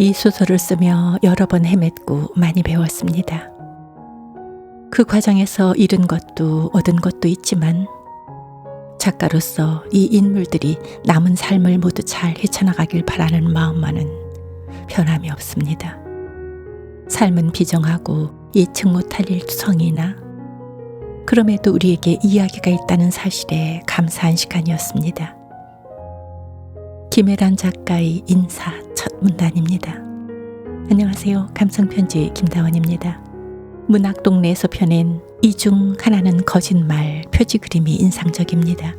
이 소설을 쓰며 여러 번 헤맸고 많이 배웠습니다. 그 과정에서 잃은 것도 얻은 것도 있지만 작가로서 이 인물들이 남은 삶을 모두 잘 헤쳐나가길 바라는 마음만은 변함이 없습니다. 삶은 비정하고 예측 못할 일투성이나 그럼에도 우리에게 이야기가 있다는 사실에 감사한 시간이었습니다. 김혜란 작가의 인사 첫 문단입니다. 안녕하세요. 감성편지 김다원입니다. 문학동네에서 펴낸 이 중 하나는 거짓말 표지 그림이 인상적입니다.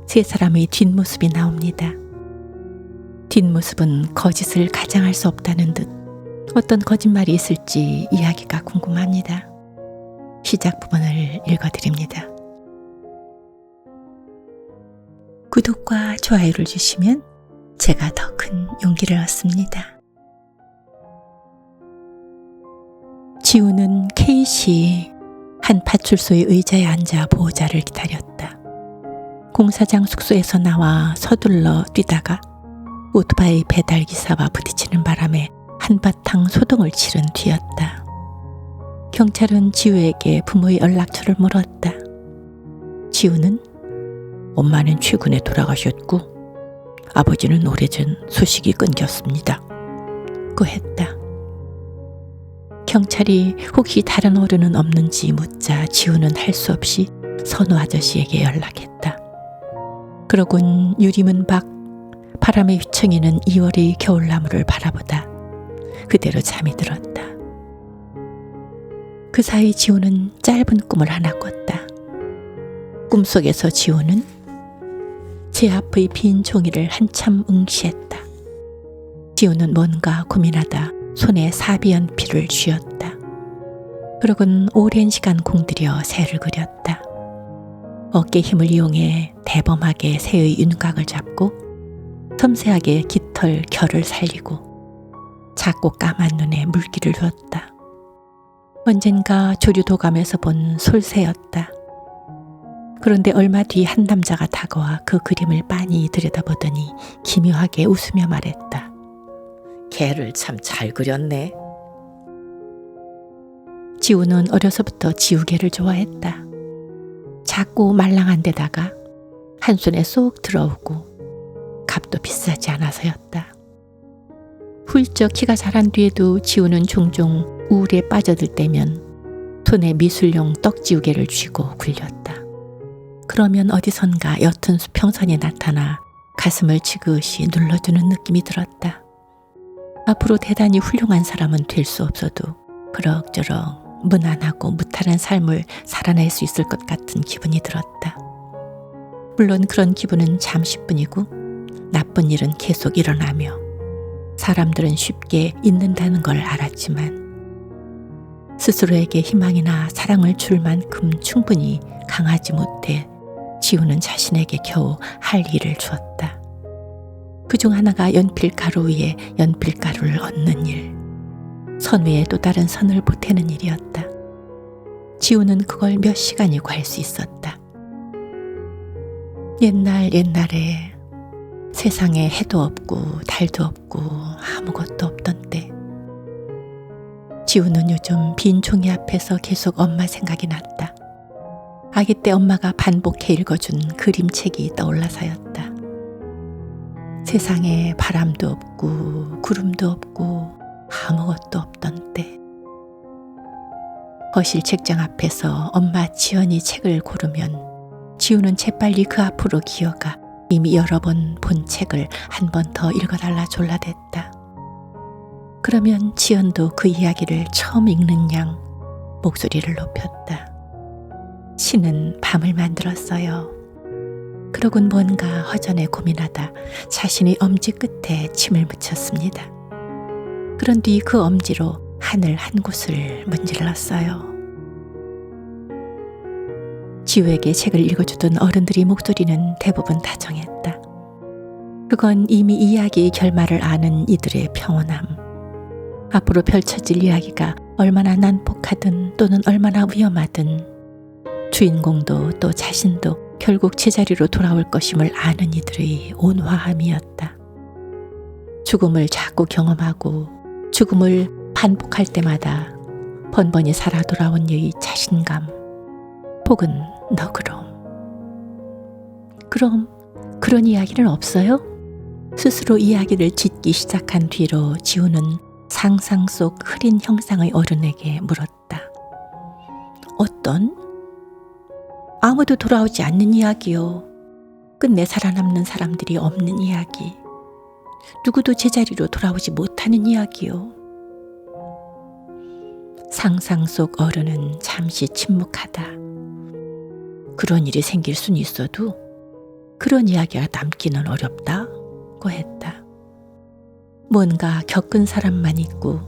세 사람의 뒷모습이 나옵니다. 뒷모습은 거짓을 가장할 수 없다는 듯 어떤 거짓말이 있을지 이야기가 궁금합니다. 시작 부분을 읽어드립니다. 구독과 좋아요를 주시면 제가 더 큰 용기를 얻습니다. 지우는 K씨 한 파출소의 의자에 앉아 보호자를 기다렸다. 공사장 숙소에서 나와 서둘러 뛰다가 오토바이 배달기사와 부딪히는 바람에 한바탕 소동을 치른 뒤였다. 경찰은 지우에게 부모의 연락처를 물었다. 지우는 엄마는 최근에 돌아가셨고 아버지는 오래전 소식이 끊겼습니다. 고 했다. 경찰이 혹시 다른 어른은 없는지 묻자 지우는 할 수 없이 선우 아저씨에게 연락했다. 그러곤 유리문 밖 바람에 휘청이는 2월의 겨울나무를 바라보다 그대로 잠이 들었다. 그 사이 지우는 짧은 꿈을 하나 꿨다. 꿈속에서 지우는 제 앞의 빈 종이를 한참 응시했다. 지우는 뭔가 고민하다 손에 사비연필을 쥐었다. 그러곤 오랜 시간 공들여 새를 그렸다. 어깨 힘을 이용해 대범하게 새의 윤곽을 잡고 섬세하게 깃털 결을 살리고 작고 까만 눈에 물기를 주었다. 언젠가 조류도감에서 본 솔새였다. 그런데 얼마 뒤 한 남자가 다가와 그 그림을 빤히 들여다보더니 기묘하게 웃으며 말했다. 개를 참 잘 그렸네. 지우는 어려서부터 지우개를 좋아했다. 작고 말랑한 데다가 한 손에 쏙 들어오고 값도 비싸지 않아서였다. 훌쩍 키가 자란 뒤에도 지우는 종종 우울에 빠져들 때면 손에 미술용 떡지우개를 쥐고 굴렸다. 그러면 어디선가 옅은 수평선이 나타나 가슴을 지그시 눌러주는 느낌이 들었다. 앞으로 대단히 훌륭한 사람은 될 수 없어도 그럭저럭 무난하고 무탈한 삶을 살아낼 수 있을 것 같은 기분이 들었다. 물론 그런 기분은 잠시뿐이고 나쁜 일은 계속 일어나며 사람들은 쉽게 잊는다는 걸 알았지만 스스로에게 희망이나 사랑을 줄 만큼 충분히 강하지 못해 지우는 자신에게 겨우 할 일을 주었다. 그중 하나가 연필가루 위에 연필가루를 얹는 일, 선 위에 또 다른 선을 보태는 일이었다. 지우는 그걸 몇 시간이고 할 수 있었다. 옛날에 세상에 해도 없고 달도 없고 아무것도 없던 때 지우는 요즘 빈 종이 앞에서 계속 엄마 생각이 났다. 아기 때 엄마가 반복해 읽어준 그림책이 떠올라서였다. 세상에 바람도 없고 구름도 없고 아무것도 없던 때 거실 책장 앞에서 엄마 지연이 책을 고르면 지우는 재빨리 그 앞으로 기어가 이미 여러 번 본 책을 한 번 더 읽어달라 졸라댔다. 그러면 지연도 그 이야기를 처음 읽는 양 목소리를 높였다. 신은 밤을 만들었어요. 그러곤 뭔가 허전해 고민하다 자신의 엄지 끝에 침을 묻혔습니다. 그런 뒤 그 엄지로 하늘 한 곳을 문질렀어요. 지우에게 책을 읽어주던 어른들의 목소리는 대부분 다정했다. 그건 이미 이야기의 결말을 아는 이들의 평온함. 앞으로 펼쳐질 이야기가 얼마나 난폭하든 또는 얼마나 위험하든 주인공도 또 자신도 결국 제자리로 돌아올 것임을 아는 이들의 온화함이었다. 죽음을 자꾸 경험하고 죽음을 반복할 때마다 번번이 살아 돌아온 너의 자신감, 혹은 너그러움. 그럼 그런 이야기는 없어요? 스스로 이야기를 짓기 시작한 뒤로 지우는 상상 속 흐린 형상의 어른에게 물었다. 어떤? 아무도 돌아오지 않는 이야기요. 끝내 살아남는 사람들이 없는 이야기. 누구도 제자리로 돌아오지 못하는 이야기요. 상상 속 어른은 잠시 침묵하다. 그런 일이 생길 순 있어도 그런 이야기가 남기는 어렵다고 했다. 뭔가 겪은 사람만 있고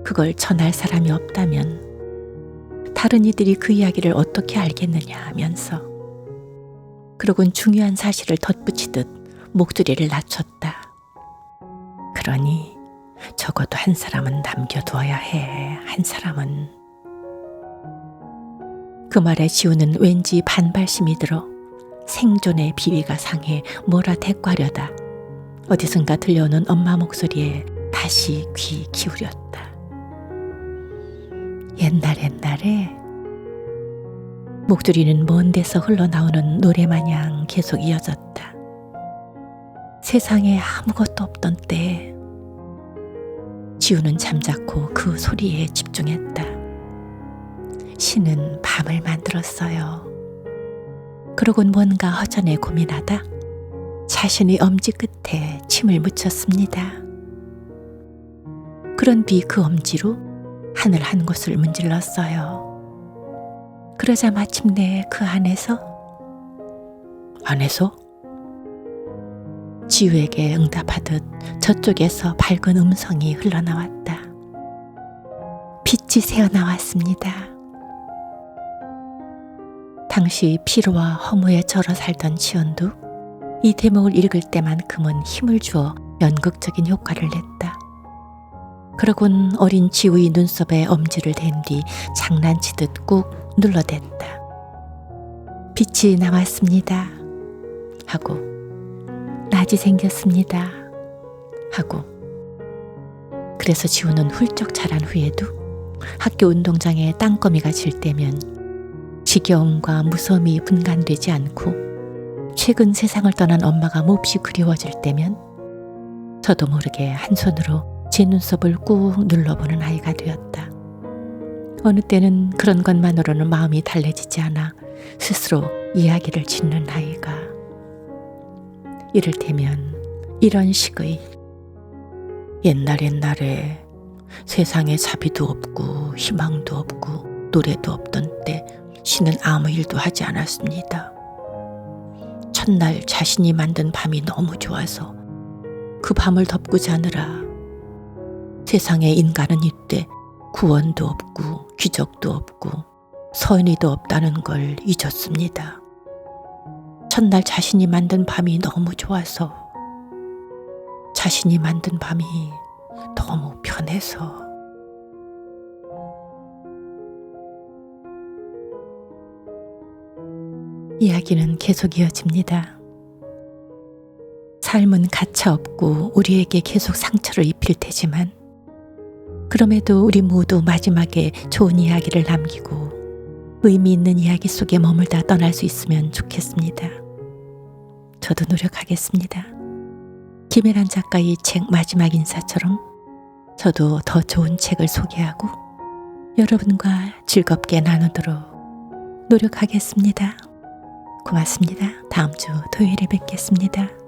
그걸 전할 사람이 없다면 다른 이들이 그 이야기를 어떻게 알겠느냐 하면서 그러곤 중요한 사실을 덧붙이듯 목소리를 낮췄다. 그러니 적어도 한 사람은 남겨두어야 해. 한 사람은. 그 말에 지우는 왠지 반발심이 들어 생존의 비위가 상해 뭐라 대꾸하려다 어디선가 들려오는 엄마 목소리에 다시 귀 기울였다. 옛날에 목소리는 먼 데서 흘러나오는 노래마냥 계속 이어졌다. 세상에 아무것도 없던 때에 지우는 잠자코 그 소리에 집중했다. 신은 밤을 만들었어요. 그러곤 뭔가 허전해 고민하다 자신의 엄지 끝에 침을 묻혔습니다. 그런 뒤 그 엄지로 하늘 한 곳을 문질렀어요. 그러자 마침내 그 안에서 지우에게 응답하듯 저쪽에서 밝은 음성이 흘러나왔다. 빛이 새어나왔습니다. 당시 피로와 허무에 절어 살던 지연도 이 대목을 읽을 때만큼은 힘을 주어 연극적인 효과를 냈다. 그러곤 어린 지우의 눈썹에 엄지를 댄 뒤 장난치듯 꾹 눌러댔다. 빛이 나왔습니다. 하고 낮이 생겼습니다. 하고 그래서 지우는 훌쩍 자란 후에도 학교 운동장에 땅거미가 질 때면 지겨움과 무서움이 분간되지 않고 최근 세상을 떠난 엄마가 몹시 그리워질 때면 저도 모르게 한 손으로 제 눈썹을 꾹 눌러보는 아이가 되었다. 어느 때는 그런 것만으로는 마음이 달래지지 않아 스스로 이야기를 짓는 아이가. 이를테면 이런 식의 옛날에 세상에 자비도 없고 희망도 없고 노래도 없던 때 신은 아무 일도 하지 않았습니다. 첫날 자신이 만든 밤이 너무 좋아서 그 밤을 덮고 자느라 세상에 인간은 이때 구원도 없고 기적도 없고 선의도 없다는 걸 잊었습니다. 첫날 자신이 만든 밤이 너무 좋아서 자신이 만든 밤이 너무 편해서 이야기는 계속 이어집니다. 삶은 가차없고 우리에게 계속 상처를 입힐 테지만 그럼에도 우리 모두 마지막에 좋은 이야기를 남기고 의미 있는 이야기 속에 머물다 떠날 수 있으면 좋겠습니다. 저도 노력하겠습니다. 김혜란 작가의 책 마지막 인사처럼 저도 더 좋은 책을 소개하고 여러분과 즐겁게 나누도록 노력하겠습니다. 고맙습니다. 다음 주 토요일에 뵙겠습니다.